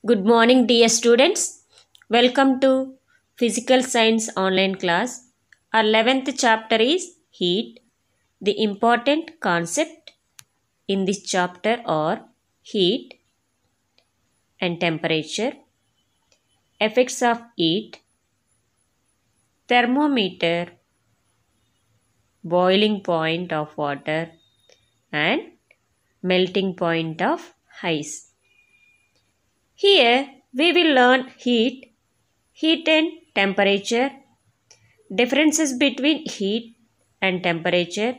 Good morning, dear students. Welcome to Physical Science online class. Our 11th chapter is heat. The important concept in this chapter are heat and temperature, effects of heat, thermometer, boiling point of water, and melting point of ice. Here we will learn heat and temperature, differences between heat and temperature,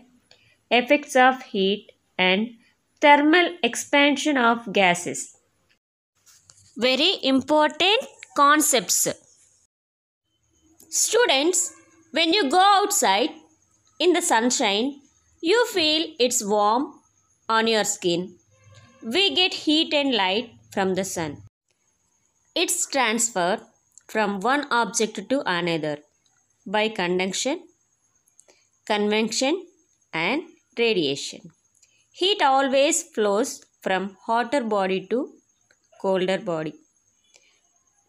effects of heat and thermal expansion of gases. Very important concepts. Students, when you go outside in the sunshine, you feel it's warm on your skin. We get heat and light from the sun. It's transferred from one object to another by conduction, convection, and radiation. Heat always flows from hotter body to colder body.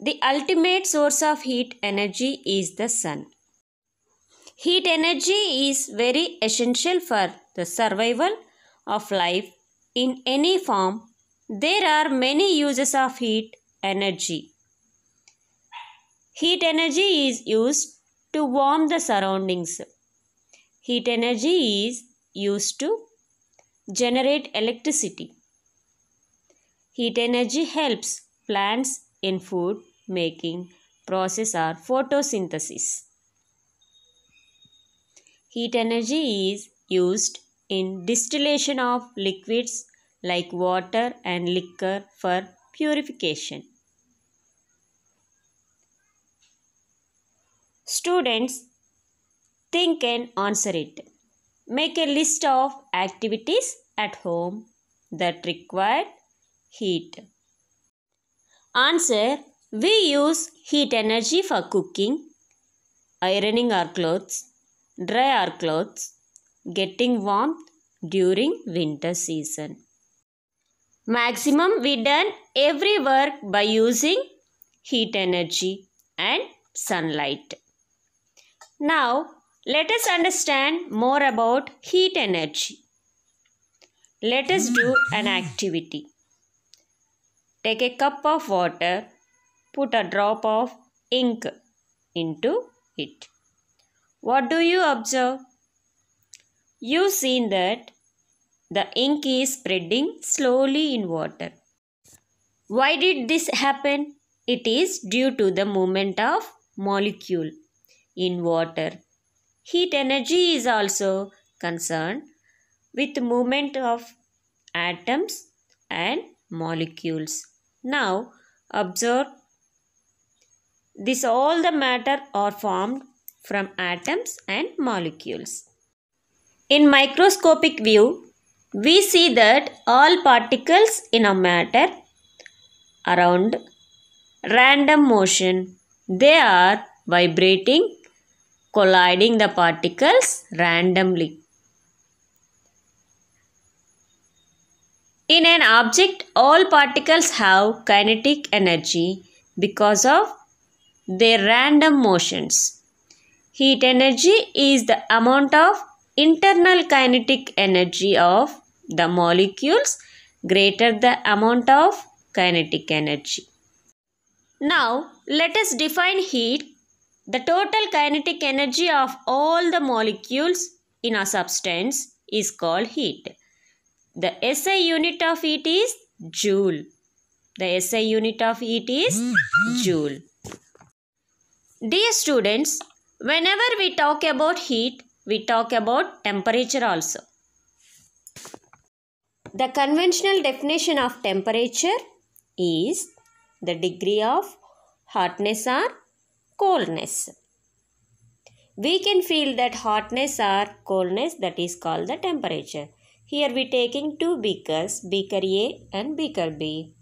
The ultimate source of heat energy is the sun. Heat energy is very essential for the survival of life in any form. There are many uses of heat energy. Heat energy is used to warm the surroundings. Heat energy is used to generate electricity. Heat energy helps plants in food making process or photosynthesis. Heat energy is used in distillation of liquids like water and liquor for purification. Students, think and answer it. Make a list of activities at home that require heat. Answer. We use heat energy for cooking, ironing our clothes, dry our clothes, getting warmth during winter season. Maximum we done every work by using heat energy and sunlight. Now let us understand more about heat energy. Let us do an activity. Take a cup of water, put a drop of ink into it. What do you observe? You see that the ink is spreading slowly in water. Why did this happen? It is due to the movement of molecule in water. Heat energy is also concerned with the movement of atoms and molecules. Now observe this, all the matter are formed from atoms and molecules. In microscopic view, we see that all particles in a matter around random motion. They are vibrating, colliding the particles randomly. In an object, all particles have kinetic energy because of their random motions. Heat energy is the amount of internal kinetic energy of the molecules greater the amount of kinetic energy. Now let us define heat. The total kinetic energy of all the molecules in a substance is called heat. The SI unit of heat is joule. The SI unit of heat is joule. Dear students, whenever we talk about heat, we talk about temperature also. The conventional definition of temperature is the degree of hotness or coldness. We can feel that hotness or coldness, that is called the temperature. Here we taking two beakers, beaker A and beaker B.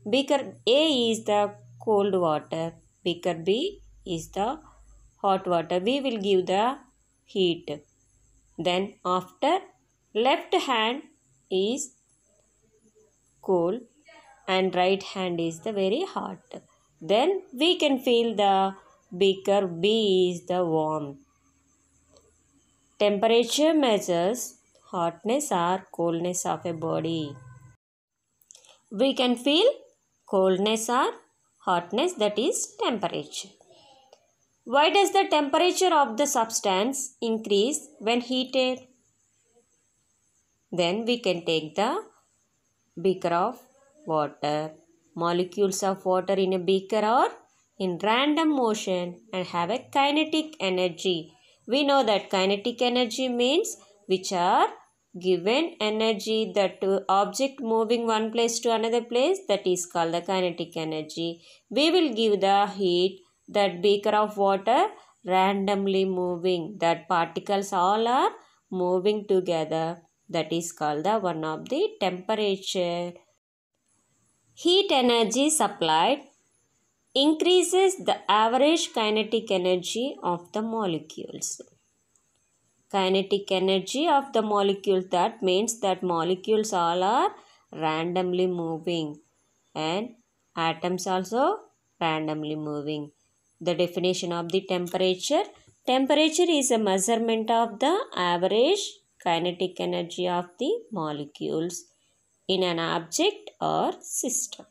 Beaker A is the cold water, beaker B is the hot water. We will give the heat. Then after, left hand is cold, and right hand is the very hot. Then we can feel the beaker B is the warm. Temperature measures hotness or coldness of a body. We can feel coldness or hotness, that is temperature. Why does the temperature of the substance increase when heated? Then we can take the beaker of water. Molecules of water in a beaker are in random motion and have a kinetic energy. We know that kinetic energy means which are given energy that object moving one place to another place, that is called the kinetic energy. We will give the heat that beaker of water randomly moving, that particles all are moving together, that is called the one of the temperature. Heat energy supplied increases the average kinetic energy of the molecules. Kinetic energy of the molecule, that means that molecules all are randomly moving and atoms also randomly moving. The definition of the temperature. Temperature is a measurement of the average kinetic energy of the molecules in an object or system.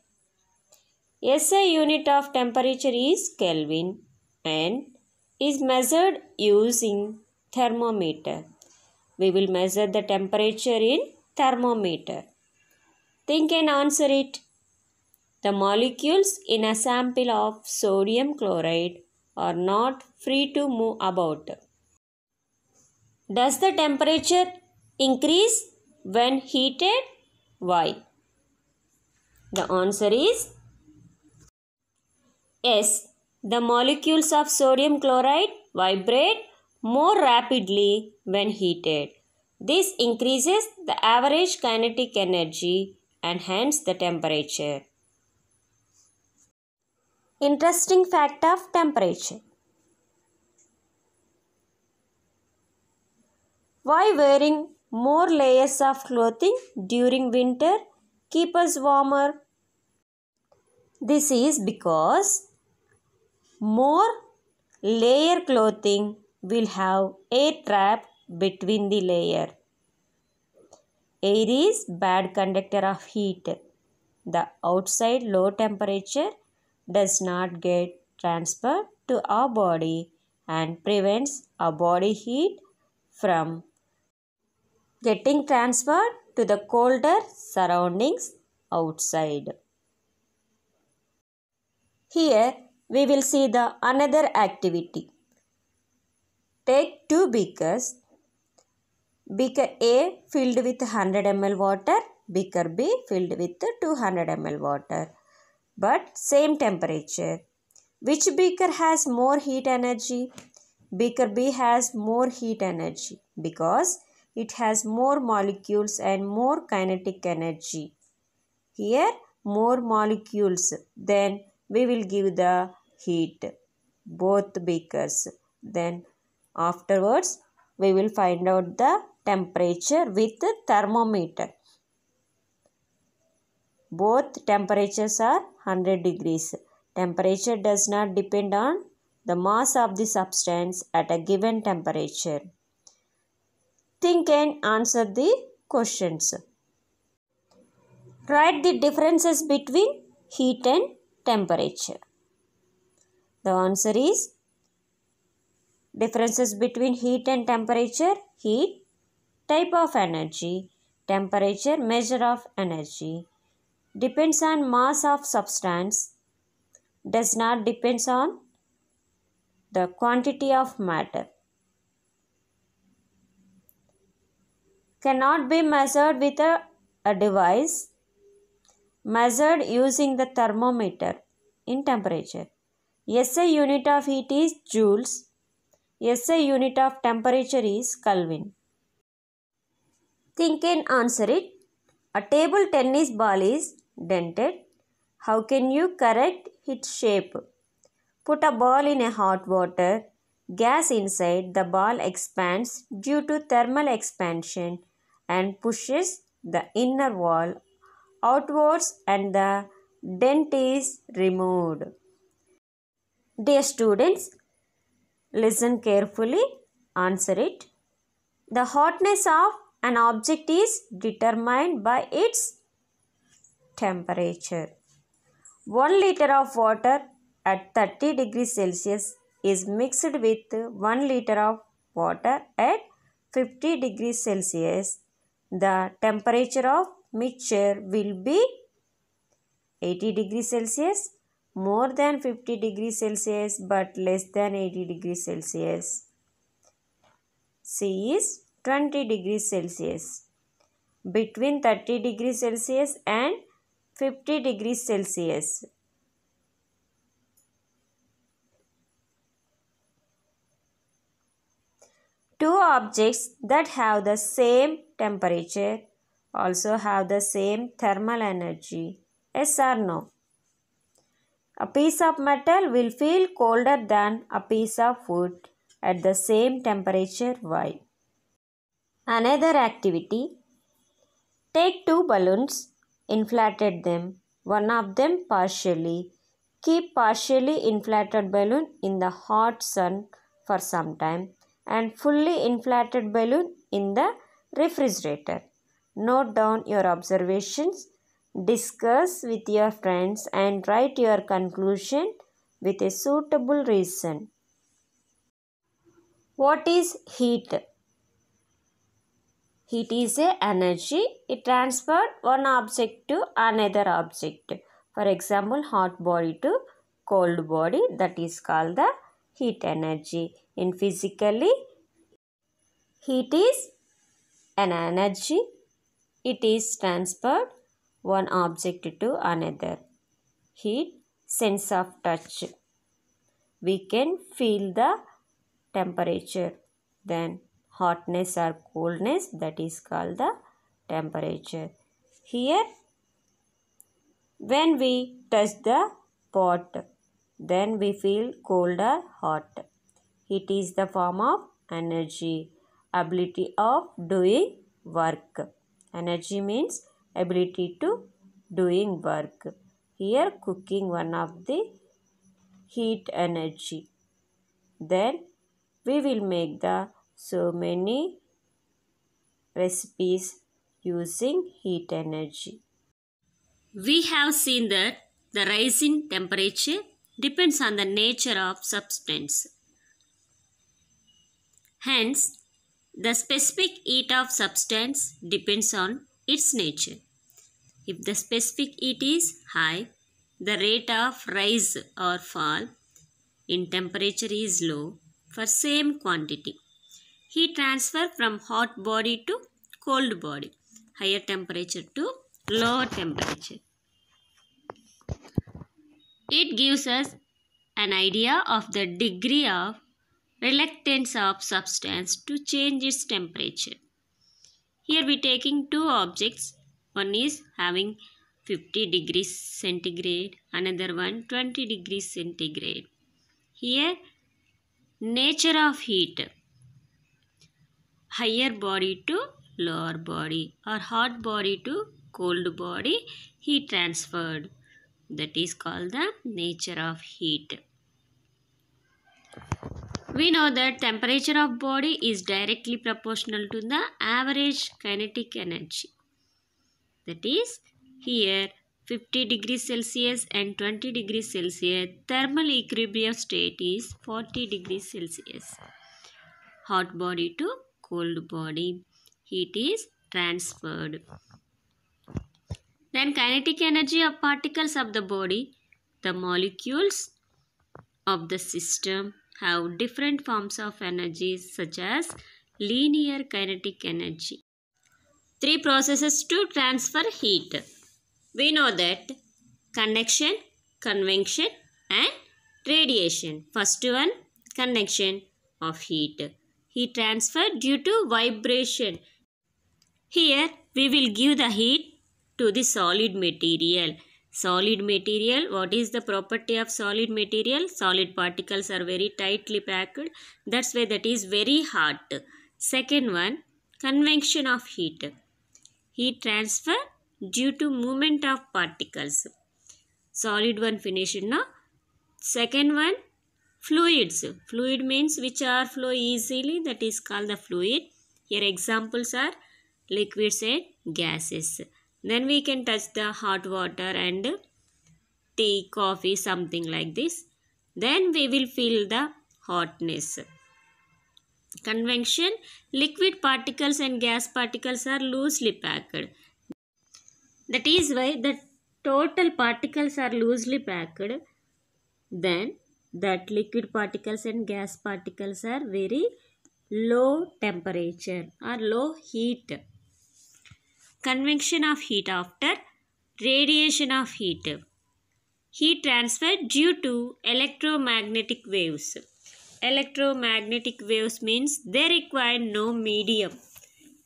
SI unit of temperature is Kelvin and is measured using thermometer. We will measure the temperature in thermometer. Think and answer it. The molecules in a sample of sodium chloride are not free to move about. Does the temperature increase when heated? Why? The answer is yes. The molecules of sodium chloride vibrate more rapidly when heated. This increases the average kinetic energy and hence the temperature. Interesting fact of temperature. Why wearing more layers of clothing during winter keep us warmer? This is because more layer clothing will have air trap between the layer. Air is bad conductor of heat. The outside low temperature does not get transferred to our body and prevents our body heat from getting transferred to the colder surroundings outside. Here we will see the another activity. Take two beakers. Beaker A filled with 100 ml water, beaker B filled with 200 ml water, but same temperature. Which beaker has more heat energy? Beaker B has more heat energy because it has more molecules and more kinetic energy. Here more molecules, then we will give the heat both beakers. Then afterwards we will find out the temperature with thermometer. Both temperatures are 100 degrees. Temperature does not depend on the mass of the substance at a given temperature. Think and answer the questions. Write the differences between heat and temperature. The answer is differences between heat and temperature. Heat, type of energy. Temperature, measure of energy. Depends on mass of substance. Does not depends on the quantity of matter. Cannot be measured with a device. Measured using the thermometer in temperature. SI unit of heat is joules. SI unit of temperature is Kelvin. Think and answer it. A table tennis ball is dented. How can you correct its shape? Put a ball in a hot water. Gas inside the ball expands due to thermal expansion and pushes the inner wall outwards and the dent is removed. Dear students, listen carefully, answer it. The hotness of an object is determined by its temperature. 1 liter of water at 30 degrees Celsius is mixed with 1 liter of water at 50 degrees Celsius. The temperature of mixture will be 80 degrees Celsius, more than 50 degrees Celsius but less than 80 degrees Celsius. C is 20 degrees Celsius. Between 30 degrees Celsius and 50 degrees Celsius. Two objects that have the same temperature also have the same thermal energy. Yes or no? A piece of metal will feel colder than a piece of wood at the same temperature. Why? Another activity. Take two balloons, inflated them, one of them partially. Keep partially inflated balloon in the hot sun for some time and fully inflated balloon in the refrigerator. Note down your observations, discuss with your friends and write your conclusion with a suitable reason. What is heat? Heat is a energy. It transfers one object to another object. For example, hot body to cold body, that is called the heat energy. In physically, heat is an energy. It is transferred one object to another. Heat, sense of touch. We can feel the temperature. Then hotness or coldness, that is called the temperature. Here, when we touch the pot, then we feel cold or hot. Heat is the form of energy, ability of doing work. Energy means ability to doing work. Here, cooking one of the heat energy. Then we will make the so many recipes using heat energy. We have seen that the rise in temperature depends on the nature of substance. Hence, the specific heat of substance depends on its nature. If the specific heat is high, the rate of rise or fall in temperature is low for same quantity. Heat transfer from hot body to cold body, higher temperature to lower temperature. It gives us an idea of the degree of reluctance of substance to change its temperature. Here we are taking two objects. One is having 50 degrees centigrade, another one 20 degrees centigrade. Here, nature of heat. Higher body to lower body or hot body to cold body, heat transferred. That is called the nature of heat. We know that temperature of body is directly proportional to the average kinetic energy. That is, here 50 degrees Celsius and 20 degrees Celsius, thermal equilibrium state is 40 degrees Celsius. Hot body to cold body, heat is transferred. Then kinetic energy of particles of the body, the molecules of the system have different forms of energy such as linear kinetic energy. Three processes to transfer heat. We know that conduction, convection and radiation. First one, conduction of heat. Heat transfer due to vibration. Here we will give the heat to the solid material. Solid material, what is the property of solid material? Solid particles are very tightly packed. That's why that is very hot. Second one, convection of heat. Heat transfer due to movement of particles. Solid one finished now. Second one, fluids. Fluid means which are flow easily, that is called the fluid. Here examples are liquids and gases. Then we can touch the hot water and tea, coffee, something like this. Then we will feel the hotness. Convection, liquid particles and gas particles are loosely packed. That is why the total particles are loosely packed. Then that liquid particles and gas particles are very low temperature or low heat. Convection of heat after radiation of heat. Heat transfer due to electromagnetic waves. Electromagnetic waves means they require no medium.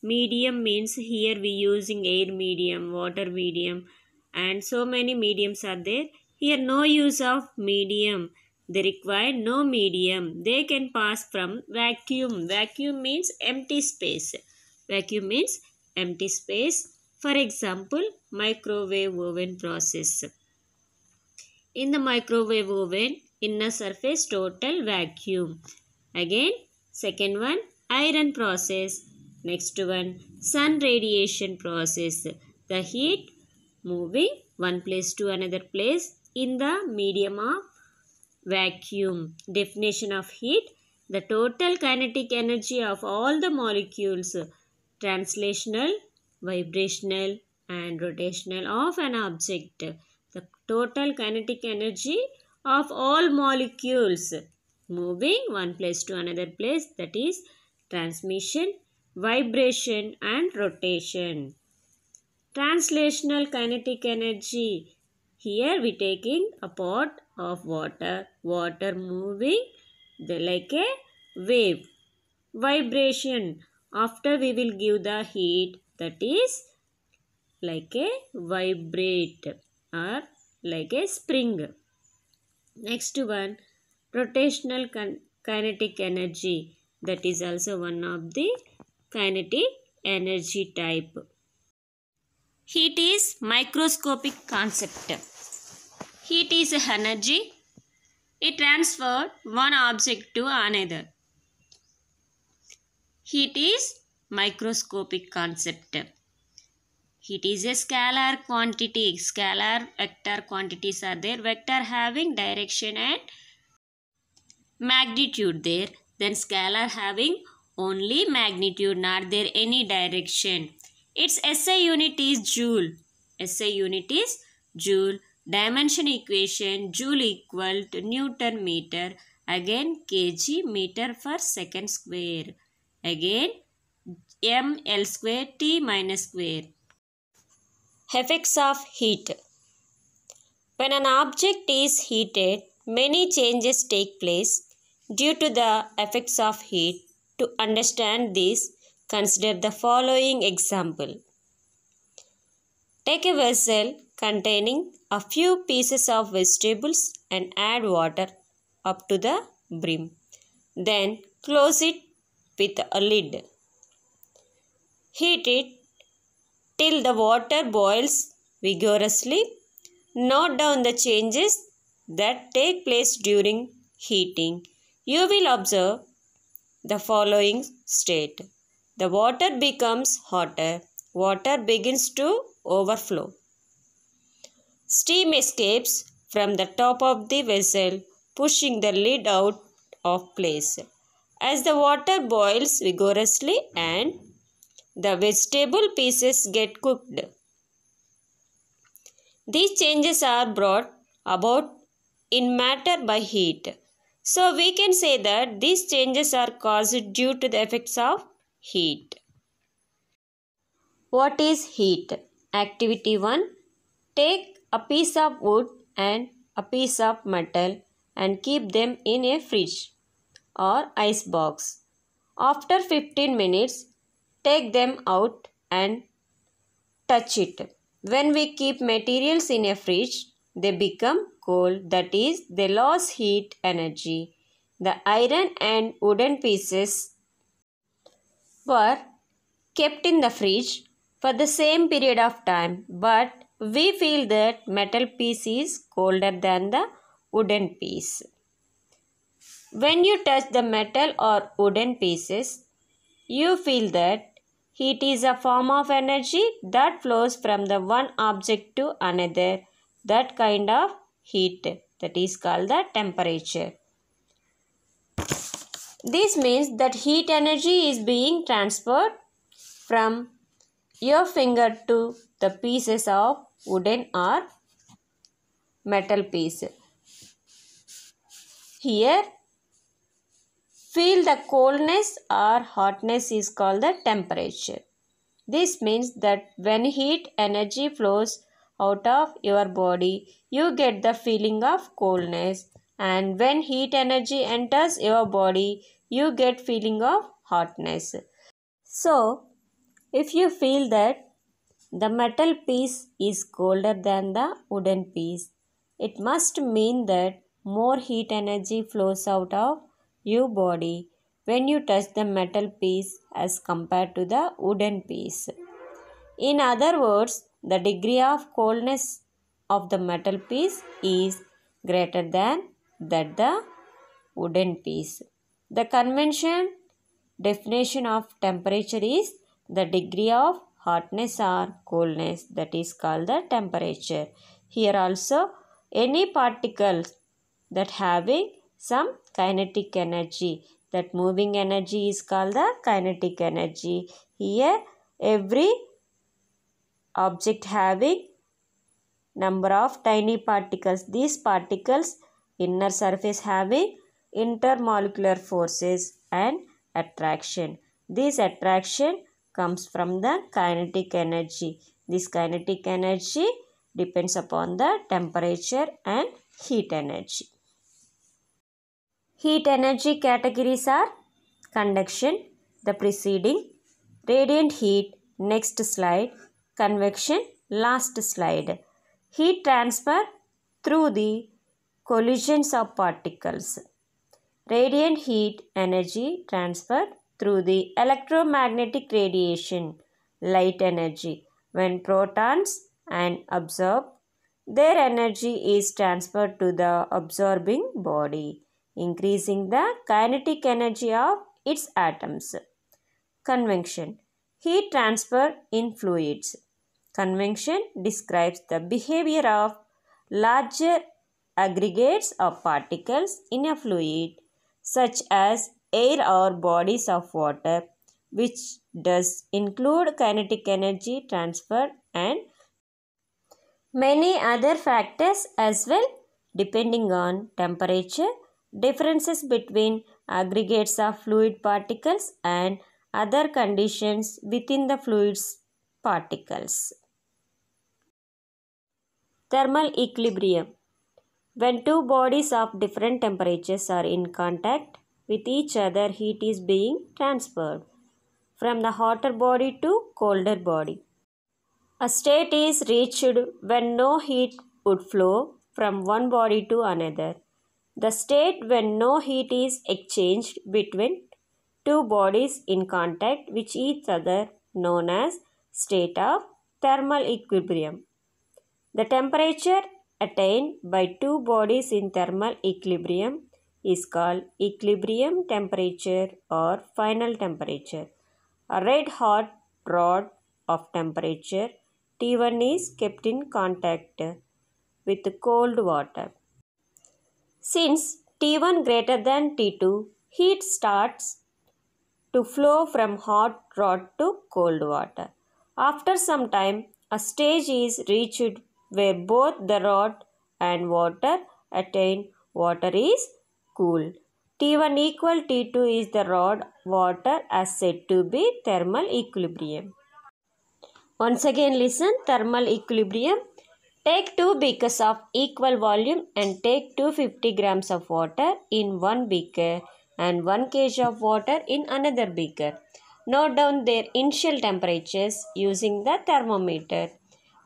Medium means here we using air medium, water medium, and so many mediums are there. Here no use of medium. They require no medium. They can pass from vacuum. Vacuum means empty space. Vacuum means empty space. For example, microwave oven process. In the microwave oven, inner surface total vacuum. Again, second one, iron process. Next one, sun radiation process. The heat moving one place to another place in the medium of vacuum. Definition of heat, the total kinetic energy of all the molecules, translational, vibrational and rotational of an object. The total kinetic energy of all molecules moving one place to another place, that is transmission, vibration and rotation. Translational kinetic energy. Here we taking a pot of water. Water moving like a wave. Vibration. After we will give the heat, that is like a vibrate or like a spring. Next one, rotational kinetic energy. That is also one of the kinetic energy type. Heat is microscopic concept. Heat is energy. It transfers one object to another. Heat is microscopic concept. Heat is a scalar quantity. Scalar vector quantities are there. Vector having direction and magnitude there. Then scalar having only magnitude, not there any direction. Its SI unit is joule. SI unit is joule. Dimension equation, joule equal to Newton meter. Again kg meter per second square. Again ml square t minus square. Effects of heat. When an object is heated, many changes take place due to the effects of heat. To understand this, consider the following example. Take a vessel containing a few pieces of vegetables and add water up to the brim. Then close it with a lid. Heat it till the water boils vigorously. Note down the changes that take place during heating. You will observe the following state. The water becomes hotter. Water begins to overflow. Steam escapes from the top of the vessel, pushing the lid out of place. As the water boils vigorously and the vegetable pieces get cooked. These changes are brought about in matter by heat. So we can say that these changes are caused due to the effects of heat. What is heat? Activity 1. Take a piece of wood and a piece of metal and keep them in a fridge or ice box. After 15 minutes, take them out and touch it. When we keep materials in a fridge, they become cold, that is, they lose heat energy. The iron and wooden pieces were kept in the fridge for the same period of time, but we feel that metal piece is colder than the wooden piece. When you touch the metal or wooden pieces, you feel that heat is a form of energy that flows from the one object to another. That kind of heat, that is called the temperature. This means that heat energy is being transferred from your finger to the pieces of wooden or metal piece. Here, feel the coldness or hotness is called the temperature. This means that when heat energy flows out of your body, you get the feeling of coldness, and when heat energy enters your body, you get feeling of hotness. So, if you feel that the metal piece is colder than the wooden piece, it must mean that more heat energy flows out of your body when you touch the metal piece as compared to the wooden piece. In other words, the degree of coldness of the metal piece is greater than that the wooden piece. The convention definition of temperature is the degree of hotness or coldness, that is called the temperature. Here also any particles that having some kinetic energy, that moving energy is called the kinetic energy. Here every object having number of tiny particles. These particles inner surface having intermolecular forces and attraction. This attraction comes from the kinetic energy. This kinetic energy depends upon the temperature and heat energy. Heat energy categories are conduction, the preceding, radiant heat, next slide, convection, last slide. Heat transfer through the collisions of particles. Radiant heat energy transfer through the electromagnetic radiation, light energy. When protons and absorb, their energy is transferred to the absorbing body, increasing the kinetic energy of its atoms. Convection. Heat transfer in fluids. Convection describes the behavior of larger aggregates of particles in a fluid, such as air or bodies of water, which does include kinetic energy transfer and many other factors as well, depending on temperature, differences between aggregates of fluid particles and other conditions within the fluid's particles. Thermal equilibrium. When two bodies of different temperatures are in contact with each other, heat is being transferred from the hotter body to colder body. A state is reached when no heat would flow from one body to another. The state when no heat is exchanged between two bodies in contact with each other, known as state of thermal equilibrium. The temperature attained by two bodies in thermal equilibrium is called equilibrium temperature or final temperature. A red hot rod of temperature T1 is kept in contact with cold water. Since T1 greater than T2, heat starts to flow from hot rod to cold water. After some time, a stage is reached where both the rod and water attain water is cool. T1 equal T2 is the rod water as said to be thermal equilibrium. Once again listen, thermal equilibrium. Take 2 beakers of equal volume and take 250 grams of water in one beaker and 1 kg of water in another beaker. Note down their initial temperatures using the thermometer.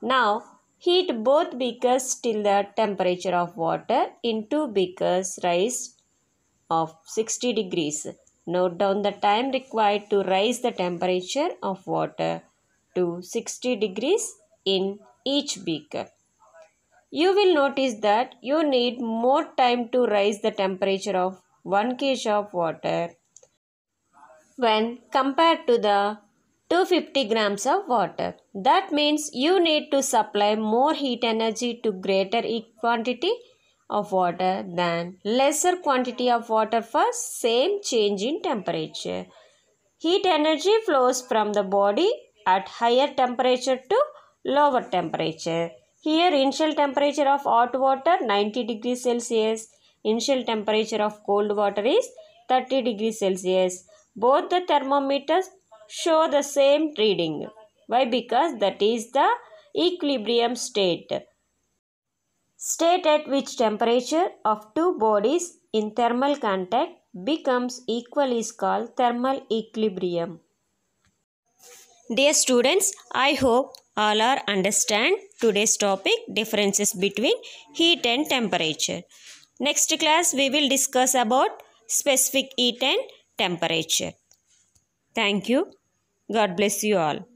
Now, heat both beakers till the temperature of water in 2 beakers rise of 60 degrees. Note down the time required to rise the temperature of water to 60 degrees in each beaker. You will notice that you need more time to raise the temperature of 1 kg of water when compared to the 250 grams of water. That means you need to supply more heat energy to greater quantity of water than lesser quantity of water for same change in temperature. Heat energy flows from the body at higher temperature to lower temperature. Here initial temperature of hot water 90 degrees Celsius, initial temperature of cold water is 30 degrees Celsius. Both the thermometers show the same reading. Why? Because that is the equilibrium state. State at which temperature of two bodies in thermal contact becomes equal is called thermal equilibrium. Dear students, I hope all are understand today's topic, differences between heat and temperature. Next class we will discuss about specific heat and temperature. Thank you. God bless you all.